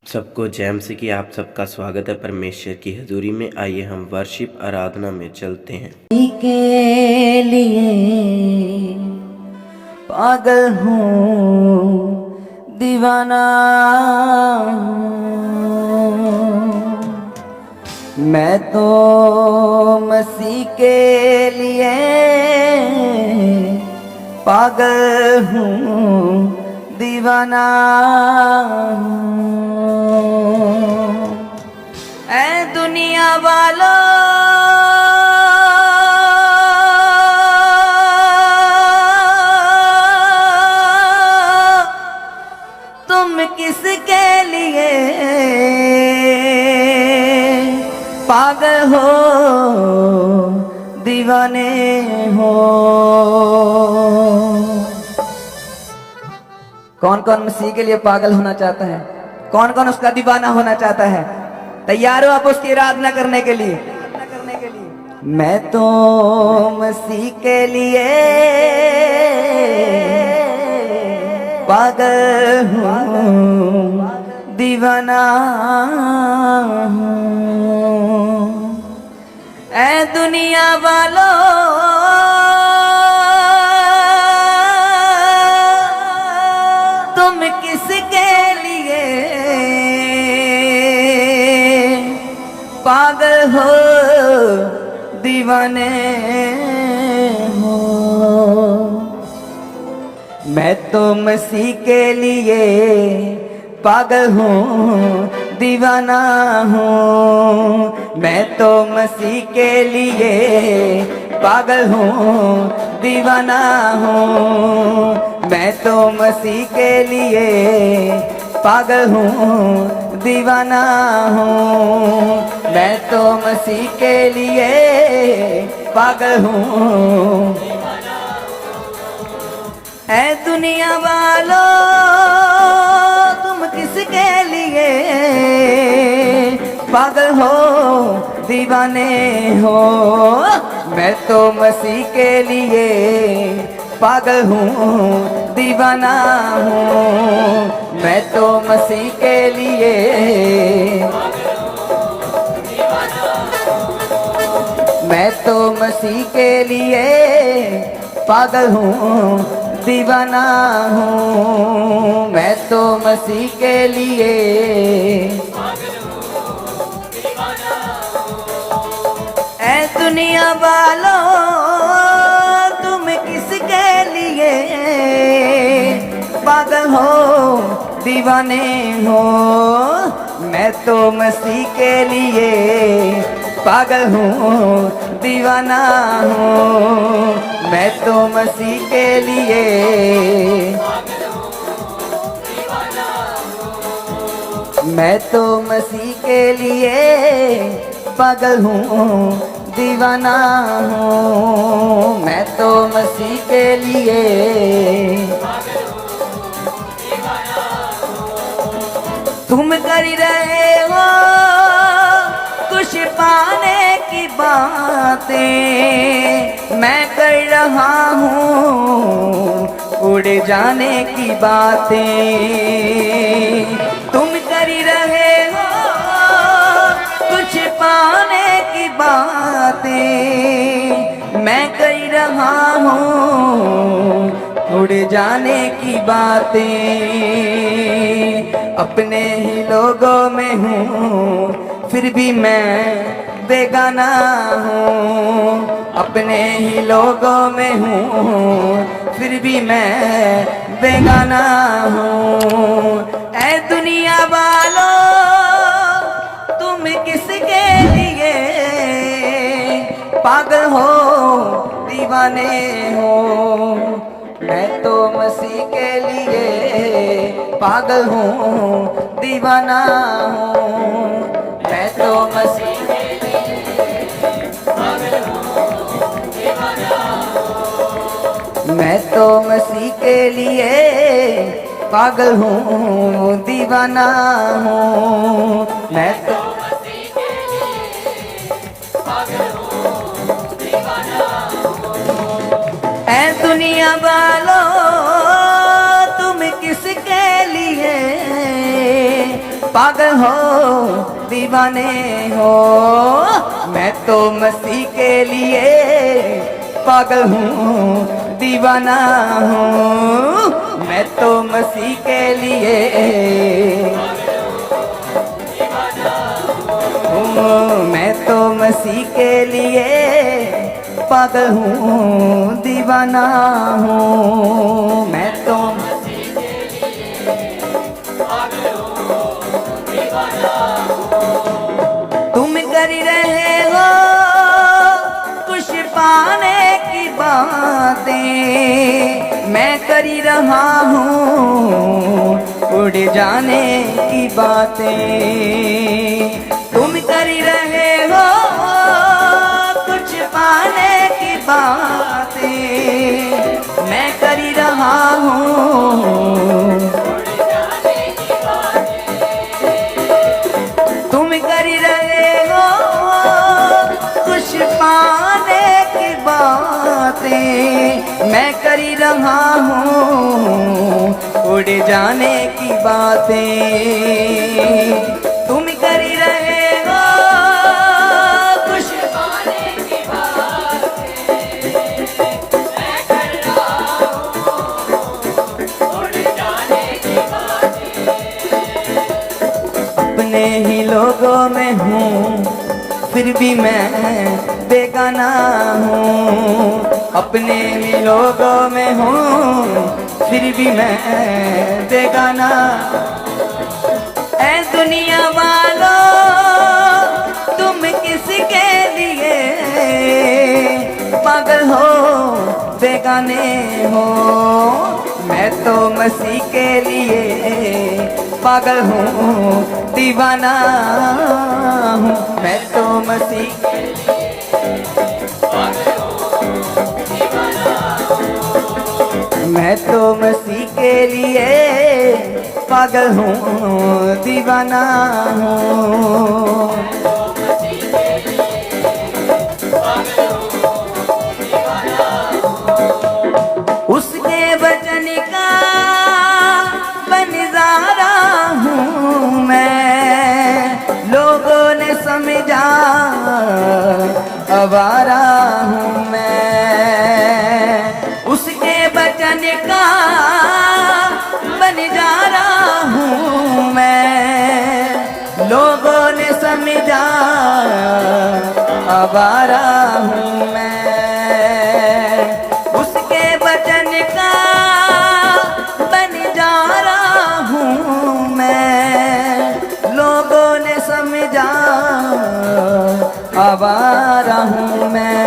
सबको जैम से कि आप सबका स्वागत है परमेश्वर की हजूरी में। आइए हम वर्शिप आराधना में चलते हैं। के लिए पागल हूँ, दीवाना हूँ। मैं तो मसीह के लिए पागल हूँ, दीवाना हूँ। ऐ दुनिया वालों, तुम किसके लिए पागल हो, दीवाने हो? कौन कौन मसीह के लिए पागल होना चाहता है? कौन कौन उसका दीवाना होना चाहता है? तैयार हो आप उसकी आराधना करने के लिए? मैं तो मसीह के लिए पागल हूँ, दीवाना हूँ। ऐ दुनिया वालों, तुम किसके लिए पागल हो, दीवाने हो? मैं तो मसीह के लिए पागल हूँ, दीवाना हूँ। मैं तो मसीह के लिए पागल हूँ, दीवाना हूँ। मैं तो मसीह के लिए पागल हूँ, दीवाना हूँ। मैं तो मसीह के लिए पागल हूँ। ऐ दुनिया वालों, तुम किसके लिए पागल हो, दीवाने हो? मैं तो मसीह के लिए पागल हूँ, दीवाना हूँ। मैं तो मसीह के लिए मैं तो मसीह के लिए पागल हूँ, दीवाना हूँ। मैं तो मसीह के लिए ऐ दुनिया वालों, तुम किसके लिए पागल हो, दीवाने हो? मैं तो मसीह के लिए पागल हूँ, दीवाना हूँ। मैं तो मसीह के लिए मैं तो मसीह के लिए पागल हूँ, दीवाना हूँ। मैं तो मसीह के लिए तुम कर रहे हो कुछ पाने की बातें, मैं कर रहा हूँ उड़ जाने की बातें। तुम कर रहे हो कुछ पाने की बातें, मैं कर रहा हूँ उड़ जाने की बातें। अपने ही लोगों में हूँ फिर भी मैं बेगाना हूँ। अपने ही लोगों में हूँ फिर भी मैं बेगाना हूँ। ऐ दुनिया वालों, तुम किसके लिए पागल हो, दीवाने हो? मैं तो मसीह के लिए पागल हूँ, दीवाना हूँ। मैं तो मसीह के लिए पागल हूँ, दीवाना हूँ। मैं तो मसीह के लिए पागल हूँ, दीवाना हूँ। मैं तो मसीह के लिए पागल हूँ, दीवाना हूँ। ऐ दुनिया वालों, तुम किसके लिए पागल हो दीवाने हो। मैं तो मसीह के लिए पागल हूँ दीवाना हूँ। मैं तो मसीह के लिए मैं तो मसीह के लिए पागल हूँ दीवाना हूँ। मैं तो तुम कर रहे हो कुछ पाने की बातें, मैं कर रहा हूँ उड़ जाने की बातें। तुम कर रहे हो कुछ पाने की बातें, मैं कर रहा हूँ तुम कर रहे हो कुछ पाने की बातें, मैं कर रहा हूँ उड़ जाने की बातें। तुम कर रहे हो कुछ पाने की बातें, मैं कर रहा हूँ उड़ जाने की बातें। अपने ही लोगों में हूँ फिर भी मैं बेगाना हूँ। अपने ही लोगों में हूँ फिर भी मैं बेगाना। ऐ दुनिया वालों तुम किसके लिए पागल हो बेगाने हो। मैं तो मसीह के लिए पागल हूँ दीवाना हूँ। मैं तो मसीह के लिए पागल हूँ दीवाना हूँ। मैं तो मसीह के लिए पागल हूँ दीवाना हूँ। उसके वचन का बनिजारा हूँ मैं, लोगों ने समझा आवारा हूँ मैं। उसके वचन का बनिजारा हूँ मैं, लोगों ने समझा आवारा हूँ मैं। उसके वचन का बनिजारा हूँ मैं, लोगों ने समझा आवारा हूँ मैं।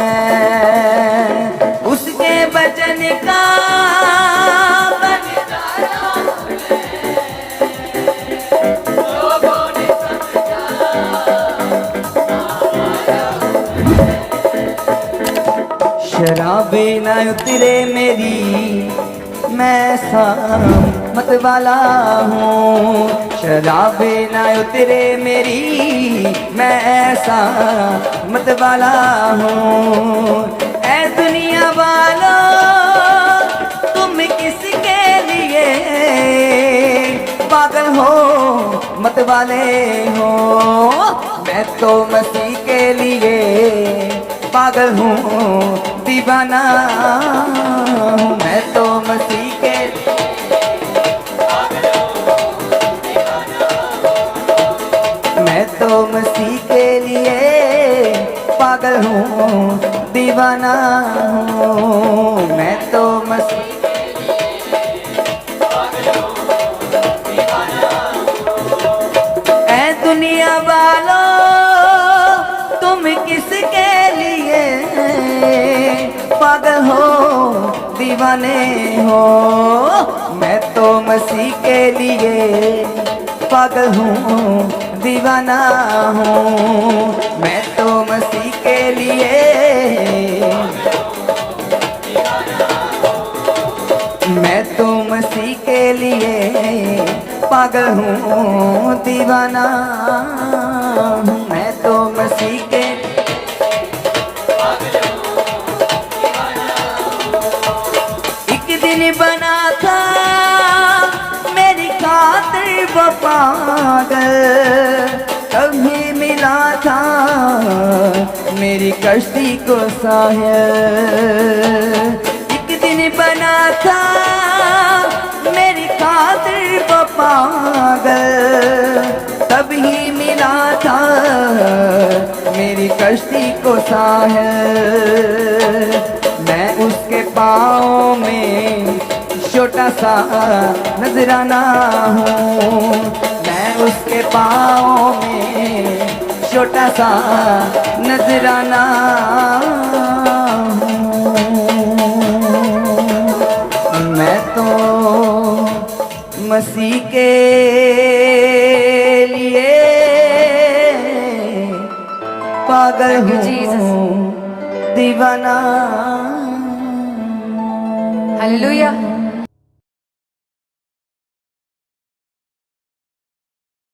उसके वचन का बनिजारा हूँ मैं, लोगों ने समझा आवारा हूँ मैं। शराबे न उतरे मेरी मैं मत वाला हूँ। शराबे न उतरे मेरी मैं मत वाला हूँ। ऐ दुनिया वालों तुम किसके लिए पागल हो मत वाले हो। मैं तो मसीह के लिए पागल हूँ दीवाना हूँ। मैं तो मसीह के मैं तो मसीह के लिए पागल हूँ दीवाना हूँ। मैं तो मसीह ऐ दुनिया वालों तुम किसके लिए पागल हो दीवाने हो। मैं तो मसीह के लिए पागल हूँ दीवाना हूँ। मैं तो मसीह के लिए मैं तो मसीह के लिए पागल हूँ दीवाना हूँ। मैं तो मसीह के एक दिन बना था मेरी खातिर वो पागल, मेरी कश्ती को साहिल। एक दिन बना था मेरी खातिर वो पागल, तभी मिला था मेरी कश्ती को साहिल। मैं उसके पाँव में छोटा सा नजराना हूँ, मैं उसके पाँव में छोटा सा नजराना हूँ। मैं तो मसीह के लिए पागल Thank you, हूँ, Jesus. दीवाना। Hallelujah.